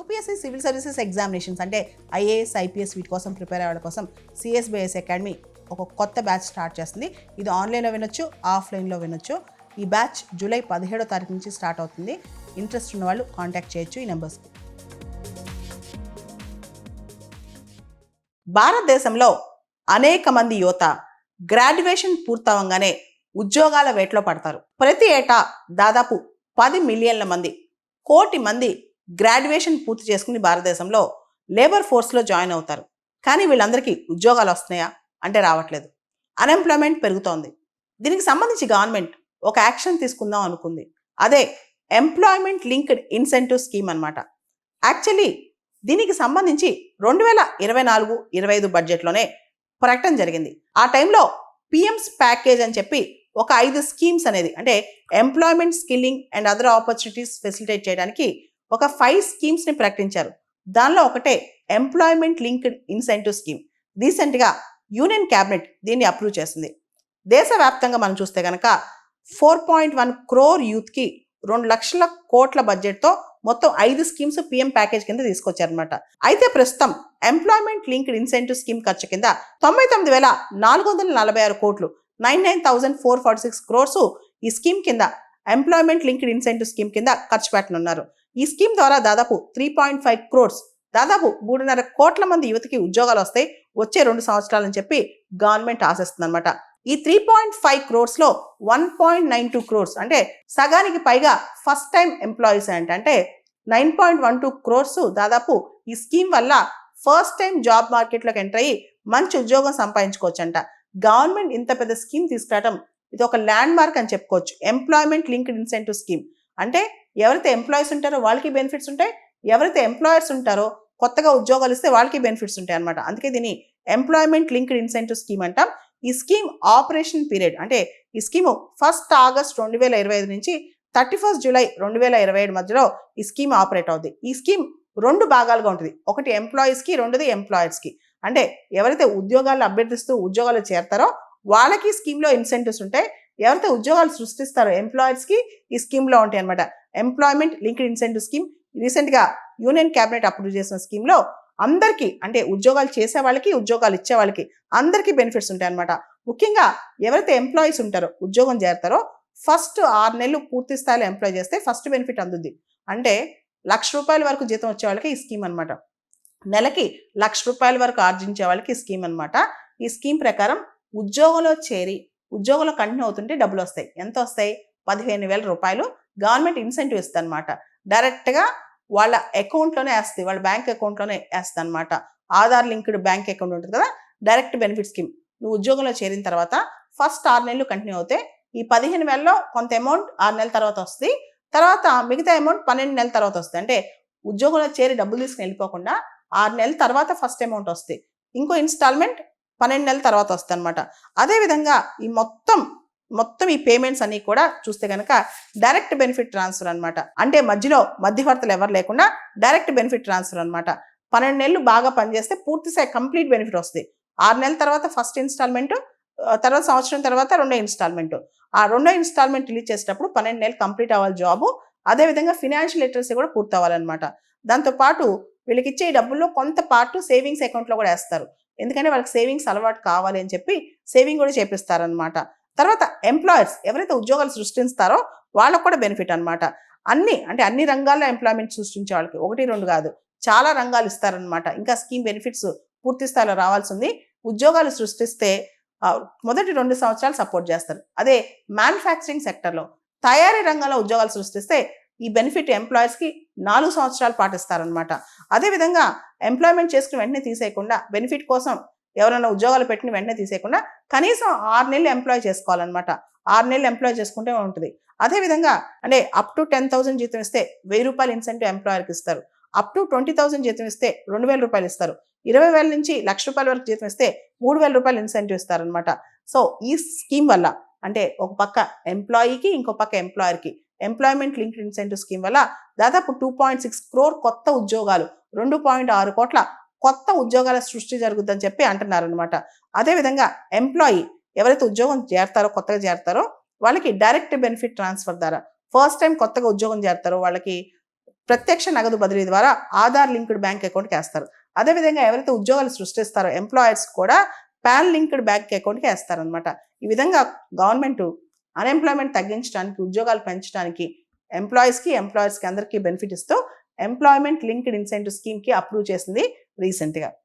UPSC civil services examinations అంటే IAS IPS వీటి కోసం ప్రిపేర్ అయ్యే వాళ్ళ కోసం సిఎస్బిఎస్ అకాడమీ ఒక కొత్త బ్యాచ్ స్టార్ట్ చేస్తుంది. ఇది ఆన్లైన్లో వినొచ్చు, ఆఫ్లైన్లో వినొచ్చు. ఈ బ్యాచ్ జూలై 17వ తారీఖు నుంచి స్టార్ట్ అవుతుంది. ఇంట్రెస్ట్ ఉన్న వాళ్ళు కాంటాక్ట్ చేయొచ్చు ఈ నెంబర్స్కి. భారతదేశంలో అనేక మంది యువత గ్రాడ్యుయేషన్ పూర్తవగానే ఉద్యోగాల వేటలో పడతారు. ప్రతి ఏటా దాదాపు 10 మిలియన్ల మంది, కోటి మంది గ్రాడ్యుయేషన్ పూర్తి చేసుకుని భారతదేశంలో లేబర్ ఫోర్స్లో జాయిన్ అవుతారు. కానీ వీళ్ళందరికీ ఉద్యోగాలు వస్తున్నాయా అంటే రావట్లేదు. అన్ఎంప్లాయ్మెంట్ పెరుగుతోంది. దీనికి సంబంధించి గవర్నమెంట్ ఒక యాక్షన్ తీసుకుందాం అనుకుంది. అదే ఎంప్లాయ్మెంట్ లింక్డ్ ఇన్సెంటివ్ స్కీమ్ అన్నమాట. యాక్చువల్లీ దీనికి సంబంధించి 2024-25 బడ్జెట్లోనే ప్రకటన జరిగింది. ఆ టైంలో పిఎంస్ ప్యాకేజ్ అని చెప్పి ఒక 5 స్కీమ్స్ అనేది అంటే employment skilling and other opportunities facilitate చేయడానికి ఒక 5 స్కీమ్స్ని ప్రకటించారు. దానిలో ఒకటే ఎంప్లాయ్మెంట్ లింక్డ్ ఇన్సెంటివ్ స్కీమ్. రీసెంట్గా యూనియన్ క్యాబినెట్ దీన్ని అప్రూవ్ చేసింది. దేశవ్యాప్తంగా మనం చూస్తే కనుక 4.1 crore యూత్కి 2 లక్షల కోట్ల బడ్జెట్తో మొత్తం 5 స్కీమ్స్ పిఎం ప్యాకేజ్ కింద తీసుకొచ్చారనమాట. అయితే ప్రస్తుతం ఎంప్లాయ్మెంట్ లింక్డ్ ఇన్సెంటివ్ స్కీమ్ ఖర్చు కింద 99,446 కోట్లు 99,446 crores ఈ స్కీమ్ కింద ఎంప్లాయ్మెంట్ లింక్డ్ ఇన్సెంటివ్ స్కీమ్ కింద ఖర్చు పెట్టనున్నారు. ఈ స్కీమ్ ద్వారా దాదాపు 3.5 crores దాదాపు 3.5 కోట్ల మంది యువతకి ఉద్యోగాలు వస్తాయి వచ్చే 2 సంవత్సరాలని చెప్పి గవర్నమెంట్ ఆశిస్తుంది అనమాట. ఈ 3.5 crores లో 1.92 crores అంటే సగానికి పైగా ఫస్ట్ టైం ఎంప్లాయీస్ అంటే 9.12 crores దాదాపు ఈ స్కీమ్ వల్ల ఫస్ట్ టైం జాబ్ మార్కెట్లోకి ఎంటర్ అయ్యి మంచి ఉద్యోగం సంపాదించుకోవచ్చంట. గవర్నమెంట్ ఇంత పెద్ద స్కీమ్ తీసుకురావడం ఇది ఒక ల్యాండ్ మార్క్ అని చెప్పుకోవచ్చు. ఎంప్లాయ్మెంట్ లింక్డ్ ఇన్సెంటివ్ స్కీమ్ అంటే ఎవరైతే ఎంప్లాయీస్ ఉంటారో వాళ్ళకి బెనిఫిట్స్ ఉంటాయి, ఎవరైతే ఎంప్లాయర్స్ ఉంటారో కొత్తగా ఉద్యోగాలు ఇస్తే వాళ్ళకి బెనిఫిట్స్ ఉంటాయి అనమాట. అందుకే దీన్ని ఎంప్లాయ్మెంట్ లింక్డ్ ఇన్సెంటివ్ స్కీమ్ అంటాం. ఈ స్కీమ్ ఆపరేషన్ పీరియడ్ అంటే ఈ స్కీము 1 ఆగస్ట్ 2025 నుంచి 31 జూలై 2027 మధ్యలో ఈ స్కీమ్ ఆపరేట్ అవుతుంది. ఈ స్కీమ్ 2 భాగాలుగా ఉంటుంది. ఒకటి ఎంప్లాయీస్కి, రెండోది ఎంప్లాయర్స్కి. అంటే ఎవరైతే ఉద్యోగాలు అభ్యర్థిస్తూ ఉద్యోగాలు చేరతారో వాళ్ళకి స్కీమ్లో ఇన్సెంటివ్స్ ఉంటాయి, ఎవరైతే ఉద్యోగాలు సృష్టిస్తారో ఎంప్లాయర్స్కి ఈ స్కీమ్లో ఉంటాయి అనమాట. ఎంప్లాయ్మెంట్ లింక్డ్ ఇన్సెంటివ్ స్కీమ్ రీసెంట్గా యూనియన్ క్యాబినెట్ అప్రూవ్ చేసిన స్కీమ్లో అందరికీ అంటే ఉద్యోగాలు చేసే వాళ్ళకి, ఉద్యోగాలు ఇచ్చే వాళ్ళకి అందరికీ బెనిఫిట్స్ ఉంటాయి అనమాట. ముఖ్యంగా ఎవరైతే ఎంప్లాయీస్ ఉంటారో ఉద్యోగం చేరతారో ఫస్ట్ 6 నెలలు పూర్తి స్థాయిలో ఎంప్లాయ్ చేస్తే ఫస్ట్ బెనిఫిట్ అందుద్ది. అంటే ₹1,00,000 వరకు జీతం వచ్చే వాళ్ళకి ఈ స్కీమ్ అనమాట. నెలకి ₹1,00,000 వరకు ఆర్జించే వాళ్ళకి ఈ స్కీమ్ అనమాట. ఈ స్కీమ్ ప్రకారం ఉద్యోగంలో చేరి ఉద్యోగంలో కంటిన్యూ అవుతుంటే డబ్బులు వస్తాయి. ఎంత వస్తాయి? ₹15,000 గవర్నమెంట్ ఇన్సెంటివ్ ఇస్తుంది అనమాట. డైరెక్ట్గా వాళ్ళ అకౌంట్లోనే వేస్తుంది, వాళ్ళ బ్యాంక్ అకౌంట్లోనే వేస్తుంది అనమాట. ఆధార్ లింక్డ్ బ్యాంక్ అకౌంట్ ఉంటుంది కదా, డైరెక్ట్ బెనిఫిట్ స్కీమ్. నువ్వు ఉద్యోగంలో చేరిన తర్వాత ఫస్ట్ 6 నెలలు కంటిన్యూ అవుతే ఈ 15,000లో కొంత అమౌంట్ 6 నెలల తర్వాత వస్తుంది, తర్వాత మిగతా అమౌంట్ 12 నెలల తర్వాత వస్తుంది. అంటే ఉద్యోగంలో చేరి డబ్బులు తీసుకుని వెళ్ళిపోకుండా 6 నెలల తర్వాత ఫస్ట్ అమౌంట్ వస్తుంది, ఇంకో ఇన్స్టాల్మెంట్ 12 నెలల తర్వాత వస్తుంది అనమాట. అదేవిధంగా ఈ మొత్తం ఈ పేమెంట్స్ అన్ని కూడా చూస్తే కనుక డైరెక్ట్ బెనిఫిట్ ట్రాన్స్ఫర్ అనమాట. అంటే మధ్యలో మధ్యవర్తులు ఎవరు లేకుండా డైరెక్ట్ బెనిఫిట్ ట్రాన్స్ఫర్ అనమాట. 12 నెలలు బాగా పనిచేస్తే పూర్తిస్థాయి కంప్లీట్ బెనిఫిట్ వస్తుంది. 6 నెలల తర్వాత ఫస్ట్ ఇన్స్టాల్మెంట్, తర్వాత సంవత్సరం తర్వాత రెండో ఇన్స్టాల్మెంట్. ఆ రెండో ఇన్స్టాల్మెంట్ రిలీజ్ చేసేటప్పుడు 12 నెలలు కంప్లీట్ అవ్వాలి జాబు. అదేవిధంగా ఫినాన్షియల్ లిటరసీ కూడా పూర్తి అవ్వాలన్నమాట. దాంతోపాటు వీళ్ళకి ఇచ్చే డబ్బుల్లో కొంత పార్ట్ సేవింగ్స్ అకౌంట్లో కూడా వేస్తారు. ఎందుకంటే వాళ్ళకి సేవింగ్స్ అలవాటు కావాలి అని చెప్పి సేవింగ్ కూడా చేపిస్తారనమాట. తర్వాత ఎంప్లాయర్స్ ఎవరైతే ఉద్యోగాలు సృష్టిస్తారో వాళ్ళకు కూడా బెనిఫిట్ అనమాట. అన్ని రంగాల్లో ఎంప్లాయ్మెంట్ సృష్టించే వాళ్ళకి 1-2 కాదు, చాలా రంగాలు ఇస్తారనమాట. ఇంకా స్కీమ్ బెనిఫిట్స్ పూర్తి స్థాయిలో రావాల్సి ఉంది. ఉద్యోగాలు సృష్టిస్తే మొదటి 2 సంవత్సరాలు సపోర్ట్ చేస్తారు. అదే మ్యానుఫ్యాక్చరింగ్ సెక్టర్లో తయారీ రంగంలో ఉద్యోగాలు సృష్టిస్తే ఈ బెనిఫిట్ ఎంప్లాయర్స్కి 4 సంవత్సరాలు పాటిస్తారనమాట. అదేవిధంగా ఎంప్లాయ్మెంట్ చేసుకుని వెంటనే తీసేయకుండా బెనిఫిట్ కోసం ఎవరైనా ఉద్యోగాలు పెట్టిన వెంటనే తీసేయకుండా కనీసం 6 నెలలు ఎంప్లాయ్ చేసుకోవాలన్నమాట. 6 నెలలు ఎంప్లాయ్ చేసుకుంటే ఉంటుంది. అదేవిధంగా అంటే అప్ టు 10,000 జీతం ఇస్తే ₹1,000 ఇన్సెంటివ్ ఎంప్లాయర్కి ఇస్తారు. అప్ టు 20,000 జీతం ఇస్తే ₹2,000 ఇస్తారు. 20,000 నుంచి ₹1,00,000 వరకు జీతం ఇస్తే ₹3,000 ఇన్సెంటివ్ ఇస్తారనమాట. సో ఈ స్కీమ్ వల్ల అంటే ఒక పక్క ఎంప్లాయీకి, ఇంకో పక్క ఎంప్లాయర్కి ఎంప్లాయ్మెంట్ లింక్డ్ ఇన్సెంటివ్ స్కీమ్ వల్ల దాదాపు 2.6 crore కొత్త ఉద్యోగాలు, 2.6 కోట్ల కొత్త ఉద్యోగాల సృష్టి జరుగుద్దని చెప్పి అంటున్నారనమాట. అదేవిధంగా ఎంప్లాయీ ఎవరైతే ఉద్యోగం చేరతారో, కొత్తగా చేరతారో వాళ్ళకి డైరెక్ట్ బెనిఫిట్ ట్రాన్స్ఫర్ ద్వారా ఫస్ట్ టైం కొత్తగా ఉద్యోగం చేరతారో వాళ్ళకి ప్రత్యక్ష నగదు బదిలీ ద్వారా ఆధార్ లింక్డ్ బ్యాంక్ అకౌంట్కి వేస్తారు. అదేవిధంగా ఎవరైతే ఉద్యోగాలు సృష్టిస్తారో ఎంప్లాయర్స్ కూడా పాన్ లింక్డ్ బ్యాంక్ అకౌంట్కి వేస్తారనమాట. ఈ విధంగా గవర్నమెంట్ అన్ఎంప్లాయ్మెంట్ తగ్గించడానికి, ఉద్యోగాలు పెంచడానికి ఎంప్లాయర్స్కి అందరికీ బెనిఫిట్ ఇస్తూ ఎంప్లాయ్మెంట్ లింక్డ్ ఇన్సెంటివ్ స్కీమ్కి అప్రూవ్ చేసింది రీసెంట్గా.